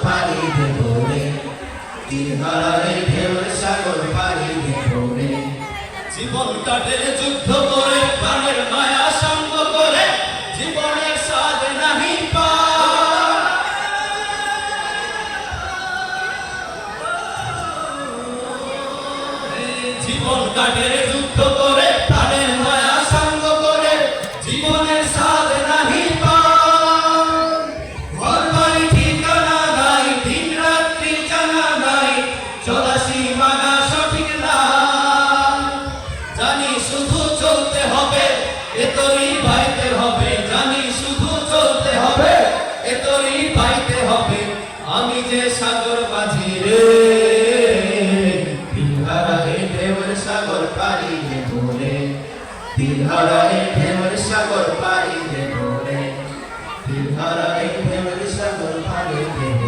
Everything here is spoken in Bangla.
পাড়ি দেব রে, তিলহারায় ঢেউয়ের সাগর পাড়ি দেব রে। জীবন কাটে যুদ্ধ করে, প্রাণের মায়া সঙ্গ করে, জীবনের স্বাদ নাহি পায়। জীবন কাটে যুদ্ধ করে, প্রাণের মায়া সঙ্গ করে, জীবনের স্বাদ নাহি পায়। ঘর বাড়ি ঠিকানা নাই, দিন রাত্রি জানা নাই, 84 মানা সঠিক না। জানি শুধু চলতে হবে, এতই বাইতে হবে, জানি শুধু চলতে হবে, এতই বাইতে হবে। আমি যে সাগর মাঝি রে, তিলহারায় ঢেউয়ের সাগর পাড়ি দেব রে, তিলহারায়